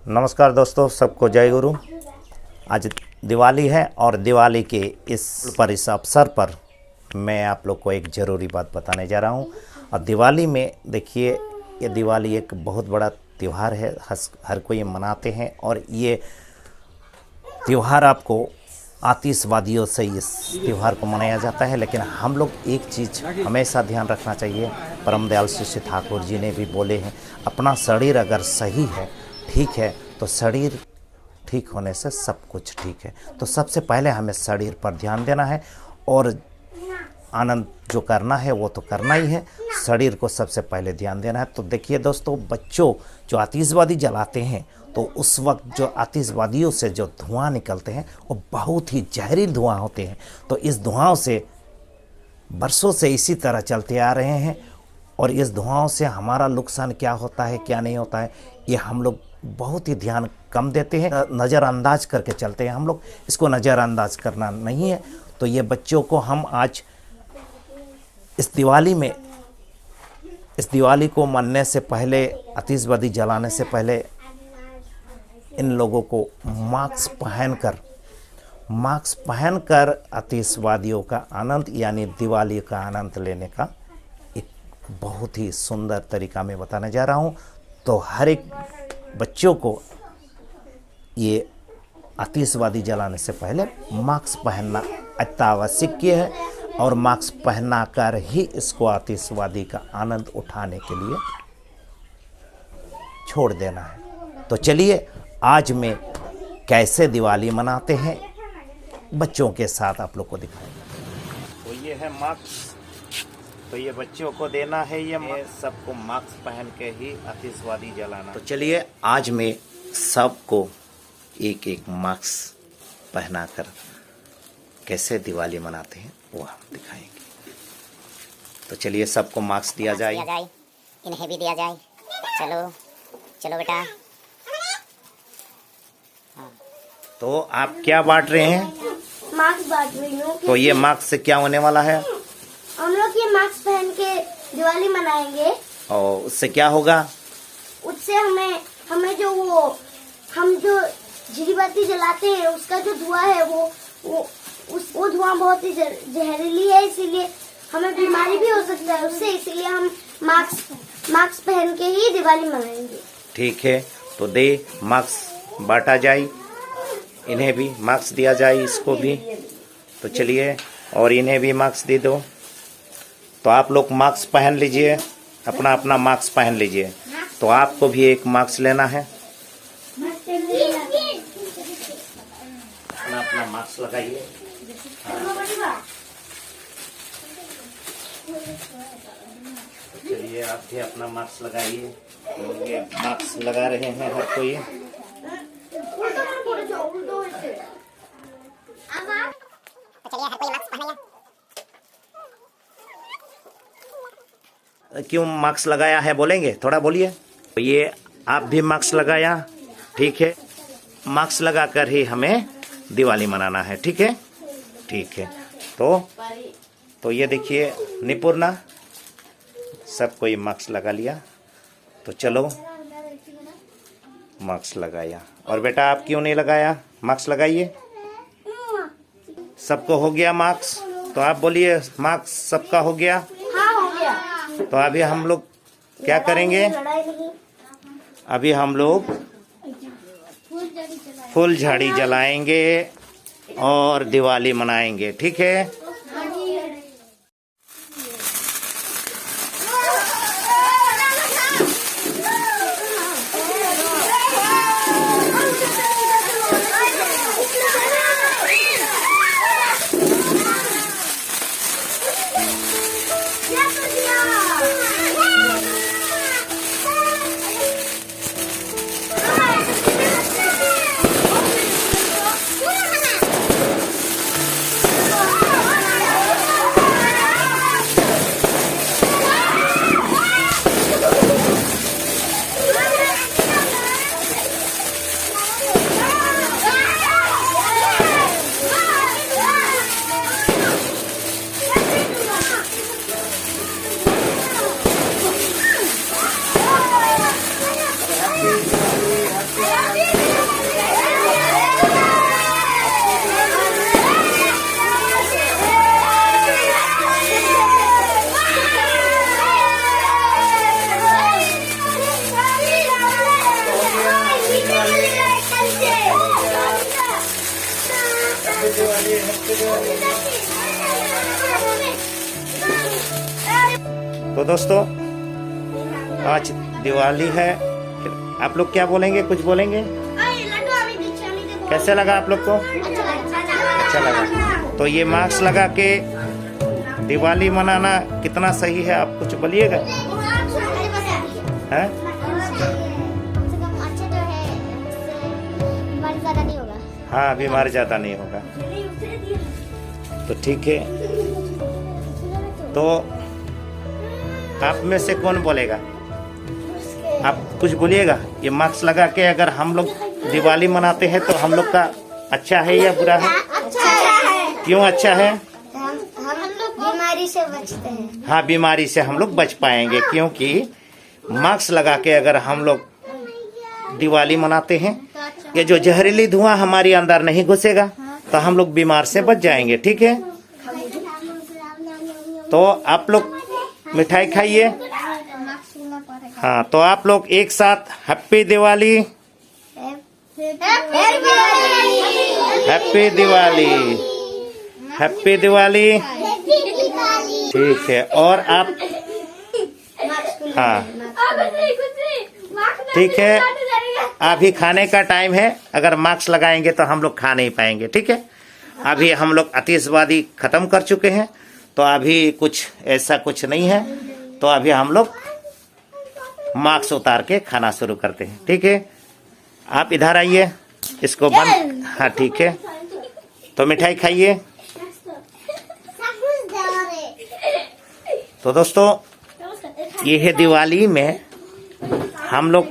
नमस्कार दोस्तों, सबको जय गुरु। आज दिवाली है और दिवाली के इस अवसर पर मैं आप लोग को एक ज़रूरी बात बताने जा रहा हूँ। और दिवाली में देखिए, ये दिवाली एक बहुत बड़ा त्यौहार है, हर कोई मनाते हैं। और ये त्यौहार आपको आतिशबाजियों से इस त्यौहार को मनाया जाता है। लेकिन हम लोग एक चीज़ हमेशा ध्यान रखना चाहिए, परम दयाल श्री ठाकुर जी ने भी बोले हैं, अपना शरीर अगर सही है, ठीक है, तो शरीर ठीक होने से सब कुछ ठीक है। तो सबसे पहले हमें शरीर पर ध्यान देना है और आनंद जो करना है वो तो करना ही है, शरीर को सबसे पहले ध्यान देना है। तो देखिए दोस्तों, बच्चों जो आतिशबाजी जलाते हैं तो उस वक्त जो आतिशबाजियों से जो धुआं निकलते हैं वो बहुत ही जहरील धुआं होते हैं। तो इस धुआं से बरसों से इसी तरह चलते आ रहे हैं और इस धुआं से हमारा नुकसान क्या होता है क्या नहीं होता है ये हम लोग बहुत ही ध्यान कम देते हैं, नज़रअंदाज करके चलते हैं। हम लोग इसको नज़रअंदाज करना नहीं है। तो ये बच्चों को हम आज इस दिवाली को मनने से पहले, आतिशबाजी जलाने से पहले इन लोगों को मास्क पहनकर आतिशबाजियों का आनंद यानी दिवाली का आनंद लेने का एक बहुत ही सुंदर तरीका मैं बताने जा रहा हूँ। तो हर एक बच्चों को ये आतिशबाजी जलाने से पहले मास्क पहनना अत्यावश्यक है और मास्क पहना कर ही इसको आतिशबाजी का आनंद उठाने के लिए छोड़ देना है। तो चलिए आज मैं कैसे दिवाली मनाते हैं बच्चों के साथ आप लोग को दिखाएंगे। तो ये है मास्क, तो ये बच्चों को देना है, ये सबको मास्क पहन के ही आतिशबाजी जलाना। तो चलिए आज मैं सबको एक एक मास्क पहनाकर कैसे दिवाली मनाते हैं वो हम दिखाएंगे। तो चलिए सबको मास्क दिया जाए, इन्हें भी दिया जाए। चलो चलो बेटा। तो आप क्या बांट रहे हैं? मास्क बांट रही हूँ। तो ये मास्क से क्या होने वाला है? हम लोग ये मास्क पहन के दिवाली मनाएंगे और उससे क्या होगा? उससे हमें जो हम जो झिरी जलाते हैं उसका जो धुआं है वो धुआं बहुत ही जहरीली है, इसीलिए हमें बीमारी भी हो सकता है उससे। इसीलिए हम मास्क पहन के ही दिवाली मनाएंगे। ठीक है, तो दे मास्क बांटा जाए, इन्हें भी मास्क दिया जाए, इसको भी। तो चलिए और इन्हें भी मास्क दे दो। तो आप लोग मास्क पहन लीजिए, अपना अपना मास्क पहन लीजिए। तो आपको भी एक मास्क लेना है, अपना अपना मास्क लगाइए। चलिए आप भी अपना मास्क लगाइए। ये मास्क लगा रहे हैं हर कोई। क्यों मास्क लगाया है बोलेंगे? थोड़ा बोलिए। तो ये आप भी मास्क लगाया, ठीक है। मास्क लगाकर ही हमें दिवाली मनाना है, ठीक है, ठीक है। तो ये देखिए निपुर्णा, सब कोई मास्क लगा लिया। तो चलो मास्क लगाया। और बेटा आप क्यों नहीं लगाया? मास्क लगाइए। सबको हो गया मास्क? तो आप बोलिए मास्क सबका हो गया? हाँ, हो गया। तो अभी हम लोग क्या करेंगे? अभी हम लोग फुलझड़ी जलाएंगे और दिवाली मनाएंगे, ठीक है। तो दोस्तों आज दिवाली है, आप लोग क्या बोलेंगे, कुछ बोलेंगे? कैसे लगा आप लोग को? अच्छा लगा। तो ये मास्क लगा के दिवाली मनाना कितना सही है, आप कुछ बोलिएगा? हैं? हाँ, बीमारी ज्यादा नहीं होगा। तो ठीक है, तो आप में से कौन बोलेगा? आप कुछ बोलिएगा। ये मास्क लगा के अगर हम लोग दिवाली मनाते हैं तो हम लोग का अच्छा है या बुरा है? अच्छा है। क्यों अच्छा है? हम लोग बीमारी से बचते हैं। हाँ, बीमारी से हम लोग बच पाएंगे, क्योंकि मास्क लगा के अगर हम लोग दिवाली मनाते हैं, ये जो जहरीली धुआं हमारे अंदर नहीं घुसेगा तो हम लोग बीमार से बच जाएंगे। ठीक है, तो आप लोग मिठाई खाइए। हाँ, तो आप लोग एक साथ happy Diwali, happy Diwali, happy Diwali. ठीक है, और आप हाँ ठीक है, अभी खाने का टाइम है, अगर मास्क लगाएंगे तो हम लोग खा नहीं पाएंगे। ठीक है, अभी हम लोग आतिशबाजी खत्म कर चुके हैं, तो अभी कुछ ऐसा कुछ नहीं है, तो अभी हम लोग मास्क उतार के खाना शुरू करते हैं। ठीक है, आप इधर आइए, इसको बंद। हाँ ठीक है, तो मिठाई खाइए। तो दोस्तों ये है दिवाली में हम लोग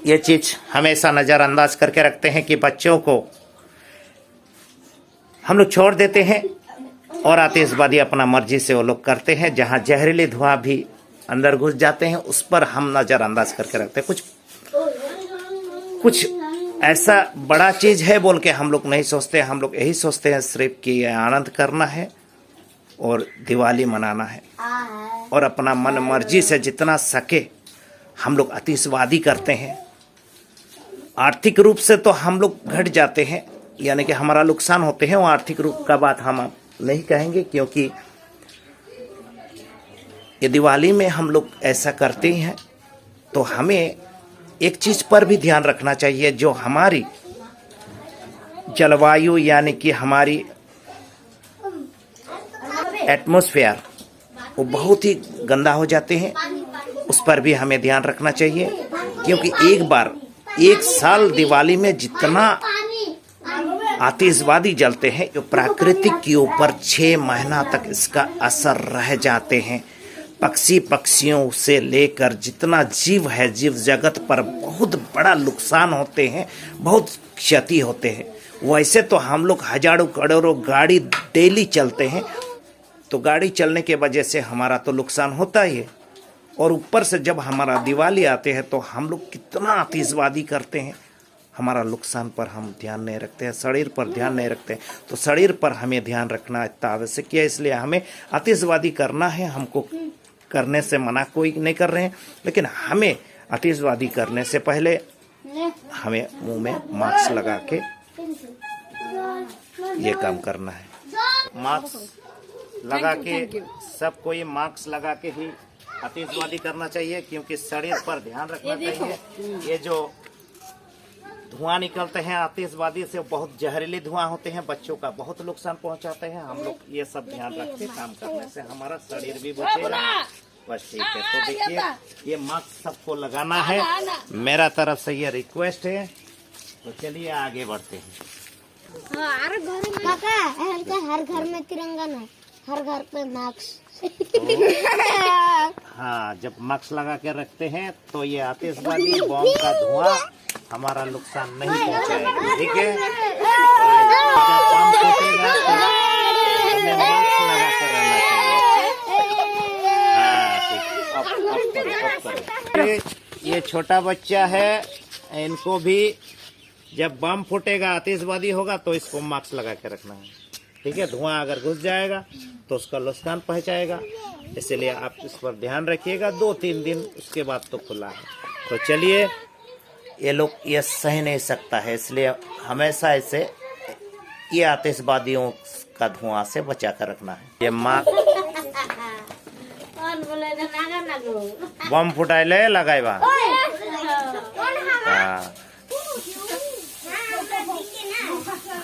ये चीज हमेशा नजरअंदाज करके रखते हैं कि बच्चों को हम लोग छोड़ देते हैं और आतिशबाजी अपना मर्जी से वो लोग करते हैं। जहां जहरीले धुआं भी अंदर घुस जाते हैं उस पर हम नजरअंदाज करके रखते हैं। कुछ ऐसा बड़ा चीज है बोल के हम लोग नहीं सोचते, हम लोग यही सोचते हैं सिर्फ कि आनंद करना है और दिवाली मनाना है, और अपना मन मर्जी से जितना सके हम लोग आतिशबाजी करते हैं। आर्थिक रूप से तो हम लोग घट जाते हैं, यानी कि हमारा नुकसान होते हैं, वो आर्थिक रूप का बात हम नहीं कहेंगे, क्योंकि ये दिवाली में हम लोग ऐसा करते हैं। तो हमें एक चीज पर भी ध्यान रखना चाहिए, जो हमारी जलवायु यानी कि हमारी एटमॉस्फेयर वो बहुत ही गंदा हो जाते हैं, उस पर भी हमें ध्यान रखना चाहिए। क्योंकि एक साल दिवाली में जितना आतिशबाजी जलते हैं, जो प्राकृतिक के ऊपर 6 महीना तक इसका असर रह जाते हैं। पक्षियों से लेकर जितना जीव है, जीव जगत पर बहुत बड़ा नुकसान होते हैं, बहुत क्षति होते हैं। वैसे तो हम लोग हजारों करोड़ों गाड़ी डेली चलते हैं, तो गाड़ी चलने के वजह से हमारा तो नुकसान होता ही है, और ऊपर से जब हमारा दिवाली आते हैं तो हम लोग कितना आतिशबाजी करते हैं, हमारा नुकसान पर हम ध्यान नहीं रखते हैं, शरीर पर ध्यान नहीं रखते हैं। तो शरीर पर हमें ध्यान रखना इतना आवश्यक है, इसलिए हमें आतिशबाजी करना है। हमको करने से मना कोई नहीं कर रहे हैं, लेकिन हमें आतिशबाजी करने से पहले हमें मुंह में मास्क लगा के ये काम करना है। मास्क लगा के सब कोई मास्क लगा के ही आतिशबाजी करना चाहिए, क्योंकि शरीर पर ध्यान रखना चाहिए। ये जो धुआं निकलते हैं आतिशबाजी से, बहुत जहरीले धुआं होते हैं, बच्चों का बहुत नुकसान पहुंचाते हैं। हम लोग ये सब ध्यान रख के काम करने से हमारा शरीर भी बचेगा। बस ठीक है, तो देखिए ये मास्क सबको लगाना है, मेरा तरफ से ये रिक्वेस्ट है। तो चलिए आगे बढ़ते हैं। हर घर में तिरंगा नहीं, हर घर पे मास्क। हाँ, जब मास्क लगा के रखते हैं तो ये आतिशबाजी बॉम्ब का धुआं हमारा नुकसान नहीं पहुंचाएगा। ठीक है, जब बम फूटेगा तो हमें मास्क लगा कर रहना चाहिए। हाँ ठीक, अब करो। ये छोटा बच्चा है, इनको भी जब बम फूटेगा आतिशबाजी होगा तो इसको मास्क लगा के रखना है। ठीक है, धुआं अगर घुस जाएगा तो उसका नुकसान पहुंचाएगा, इसलिए आप इस पर ध्यान रखिएगा। 2-3 दिन उसके बाद तो खुला है। तो चलिए, ये लोग ये सह नहीं सकता है, इसलिए हमेशा इसे ये आतिशबाजियों का धुआं से बचा कर रखना है। ये माँ बम फुटाइले लगाइबा। हाँ,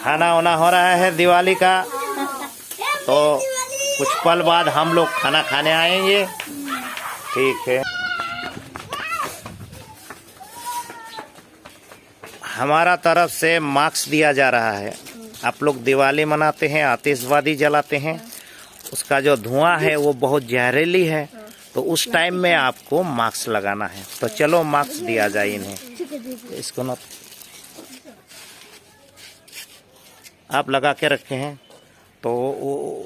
खाना वाना हो रहा है दिवाली का, तो कुछ पल बाद हम लोग खाना खाने आएंगे। ठीक है, हमारा तरफ से मार्क्स दिया जा रहा है। आप लोग दिवाली मनाते हैं, आतिशबाजी जलाते हैं, उसका जो धुआं है वो बहुत जहरीली है, तो उस टाइम में आपको मास्क लगाना है। तो चलो मास्क दिया जाए इन्हें। इसको ना आप लगा के रखे हैं तो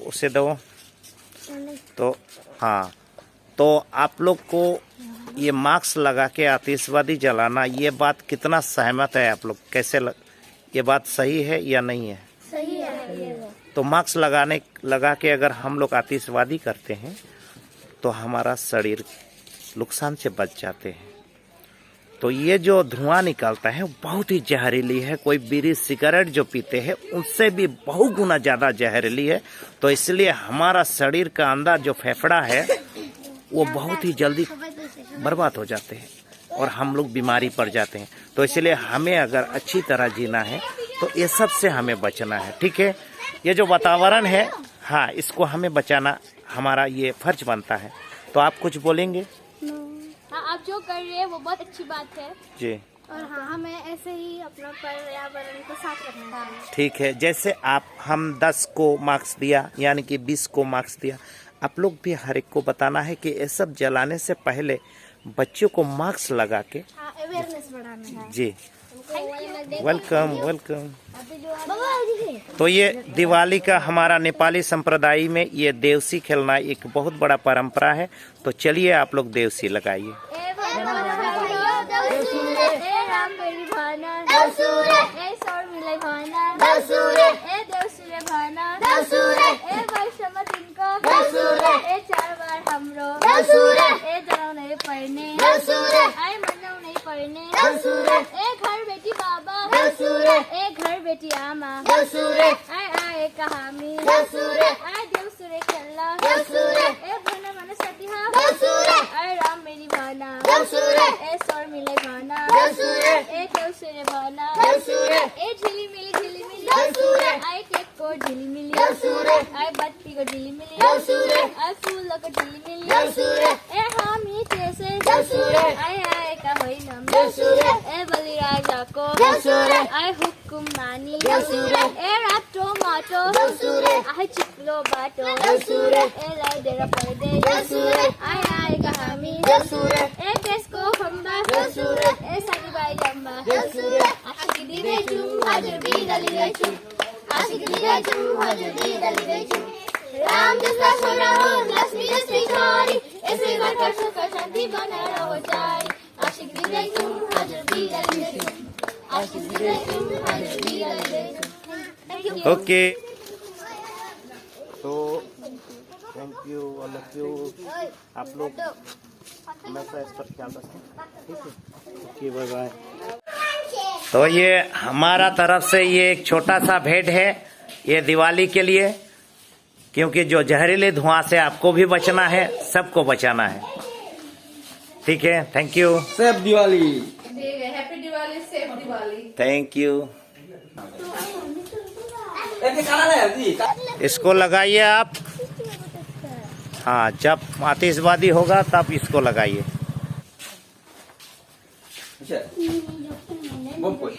उसे दो। तो हाँ, तो आप लोग को ये मास्क लगा के आतिशबाजी जलाना, ये बात कितना सहमत है आप लोग? कैसे ये बात सही है या नहीं है? सही है। तो मास्क लगा के अगर हम लोग आतिशबाजी करते हैं तो हमारा शरीर नुकसान से बच जाते हैं। तो ये जो धुआं निकलता है बहुत ही जहरीली है। कोई बीड़ी सिगरेट जो पीते हैं उनसे भी बहुत गुना ज़्यादा जहरीली है। तो इसलिए हमारा शरीर का अंदर जो फेफड़ा है वो बहुत ही जल्दी बर्बाद हो जाते हैं और हम लोग बीमारी पड़ जाते हैं। तो इसलिए हमें अगर अच्छी तरह जीना है तो ये सब से हमें बचना है। ठीक है, ये जो वातावरण है, हाँ, इसको हमें बचाना हमारा ये फर्ज बनता है। तो आप कुछ बोलेंगे? हाँ, आप जो कर रहे हैं वो बहुत अच्छी बात है जी। और हाँ, हमें ऐसे ही अपना पर्यावरण को साफ रखना है। ठीक है, जैसे हम 10 को मार्क्स दिया यानी कि 20 को मार्क्स दिया, आप लोग भी हर एक को बताना है कि ये सब जलाने से पहले बच्चों को मास्क लगा के अवेयरनेस बढ़ाना है। जी। Welcome welcome. तो ये दिवाली का हमारा नेपाली संप्रदाय में ये देवसी खेलना एक बहुत बड़ा परंपरा है। तो चलिए आप लोग देवसी लगाइए। घर बेटी बाबा, घर बेटी आमा, आए कहामी, आए देवसुरे खेल्ला, भन मन सतिहा, आए राम मेरी भाना, स्वर मिले भाना, देवसुरे भाना, झिली मिली, आए केक को झिली मिली, आए बत्ती को झिली मिली, आए फूलों को झिली मिली, हामी जैसे, आए का होई नम, बलि राजा को, आए हुकुम मानी, रातो माटो, आए चिकलो बाटो, लाई देरा पर्दे, आए कहामी, देश को खम्बा, साकी बाई जम्बा, आशिक दी गई चुम, हाजर भी दली गई चुम, आशिक दी गई चुम, हाजर भी दली गई चुम, राम जैसा छोरा हो, लक्ष्मी जैसी छोरी, ऐसे घर का सुख शांति बना रहो जाए, आशिक दी गई चुम, हाजर भी दली गई चुम, आशिक दी गई चुम, हाजर भी दली गई चुम। ओके, तो thank you all of you. आप लोग हमेशा इस पर ख्याल रखें। ठीक है, ओके, बाय बाय। तो ये हमारा तरफ से ये एक छोटा सा भेंट है ये दिवाली के लिए, क्योंकि जो जहरीले धुआं से आपको भी बचना है, सबको बचाना है। ठीक है, thank you. Safe Diwali. Happy Diwali, safe Diwali. Thank you. इसको लगाइए आप। हाँ, जब आतिशबाजी होगा तब इसको लगाइए। बम कोई